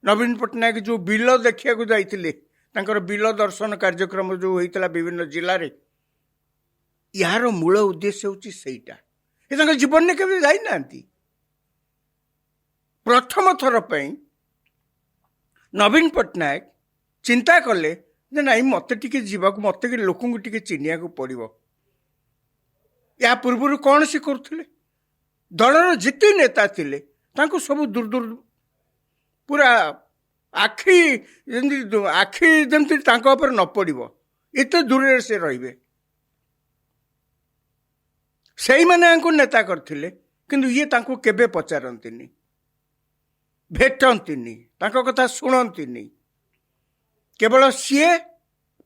नवीन पट्टनायक जो बिल देखा जाइए बिल दर्शन कार्यक्रम जो होता विभिन्न जिले में यार मूल उद्देश्य होता जीवन में केवे जाना प्रथम थर पर नवीन पट्टनायक चिंता कले ना मत टे जावाक मत लोक चिनिया पड़ो या पूर्व कौन सी करुले दलर जिते नेता थे सब दूर दूर पूरा आखि आखि जमी न पड़ो एत दूर से रे से मैंने नेता करथिले किंतु ये केबे पचारंतिनी भेटंतिनी कथा शुणंतिनी केवल सीए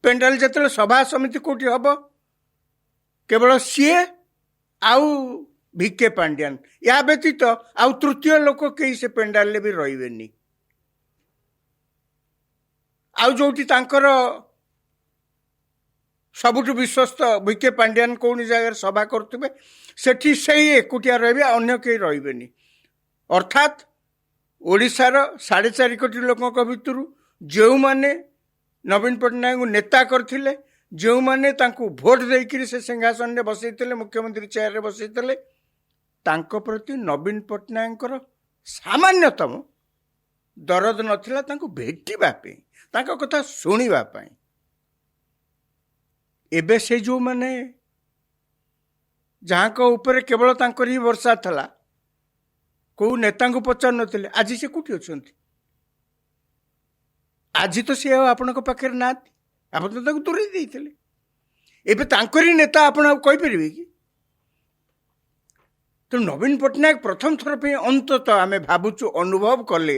पेंडाल जतले सभा समिति कोठी हबो केवल सीए आउ भिके पांड्यान या व्यतीत आउ तृतीय लोक कई से पेंडाल भी रही आउ जो सबुठ विश्वस्त भिके पांड्यान कौन जगह सभा करुवे सेठी से एकुटिया रही अन्य कई रही अर्थात ओडिशार 4.5 कोटी लोकों भितर जो माने नवीन पट्टनायक नेता करथिले जो माने तांको भोट देकर से सिंहासन में बसैते मुख्यमंत्री चेयर में बसैते तांको प्रति नवीन पट्टनायक सामान्यतम दरद नथिला तांको भेटिबापे तांको कथा शुणिबापे एबे से जो माने जहाँ को ऊपर केवल तांकर ही वर्षा थला को नेता को पचार नथिले आज से कोठी अछंती आज तो सी आपण पाखे ना आप तो दूरे देते एबे तांकरी नेता आपण कहीपर कि तो नवीन पट्टनायक प्रथम थर पे अंतत आम भावुचु अनुभव कले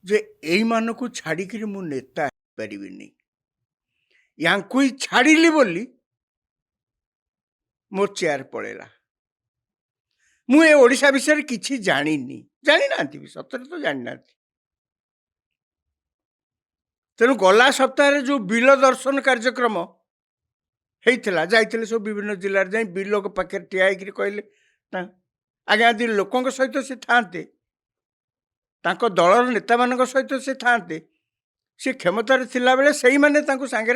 जे एई मानकु छाड़िकी मु नेता पारिबिनी या छाड़िली बोली मो चेयर पड़ेला मु ए ओडिशा विषय किछि जानी ना सतरे तो जानी ना तेणु गला सप्ताह जो बिल दर्शन कार्यक्रम होता जाइए सब विभिन्न जिले जा बिल पाखे ठिया कहले आज्ञा यदि लोकों सहित से थाते दलर नेता मान सहित से थाते सी क्षमतार थिला बेले से मैंने सांगे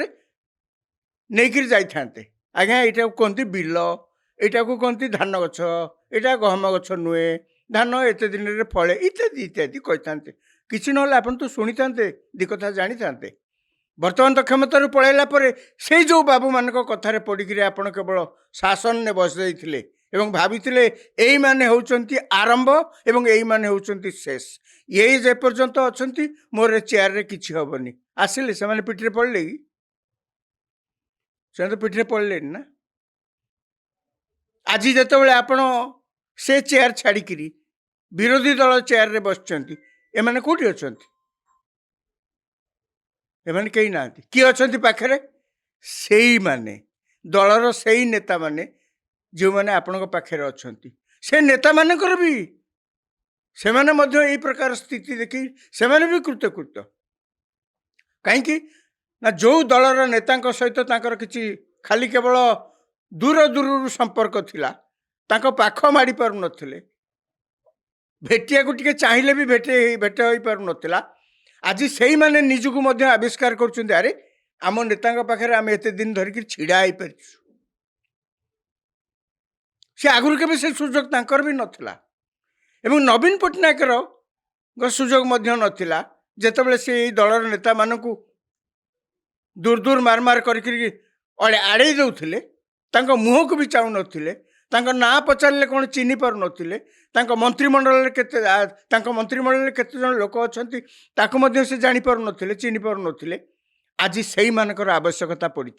नहीं जाते आज्ञा यहाँ कहते बिल यहाँ को कहते धान गछ यहाँ गहम गछ नुहे धान एत दिन में फले इत्यादि इत्यादि कही था किसी ना आप तो शुणी था दी कथा जानी था बर्तमान तो क्षमतार पलैला से जो बाबू मान कथार पड़िकी आप केवल शासन ने बस जाइए एवं भाभी यही माने होउचंती आरंभ एवं यही माने होउचंती शेष यही जे पर्यंत अच्छी मोर चेयर रे किछि हबनी आसिले से माने पिठरे पड़ले कि से तो पिठरे पड़ले ना आज जिते आपण से चेयर छाड़िकी विरोधी दल चेयर रे बसचंती एमाने कोठी अछंती एमाने कहीं ना किए अछंती पाखरे सेई माने दलर सेई नेता माने जो माने आपण पाखे अछंती से नेता मानकर भी से माने मध्य एई प्रकार स्थिति देखी से माने भी कृतकृत्य कहीं ना जो दलर नेता सहित तांकर किछि खाली केवल दूर दूर संपर्क थिला तांको पाख माड़ी पारु नथिले भेटिया को टिके चाहिए भी भेट हो पार नाला आज से मैंने निजक आविष्कार कर अरे आम नेता पाखे आम एत दिन धरिक छिड़ा हो पार से आगुरी के से सुजोग तांकर भी नथिला एवं नवीन पट्टनायक सुजोग नथिला जेतेबेले से दलर नेता मानकु दूर दूर मार मार करके आड़े दौले मुह को भी चाहू नथिले ना पचारे कौन चिन्ह पार नथिले मंत्रिमंडल केते जन लोक अच्छा से जानी पार नथिले चिन्ह पार नथिले आज से ही मानकर आवश्यकता पड़ी।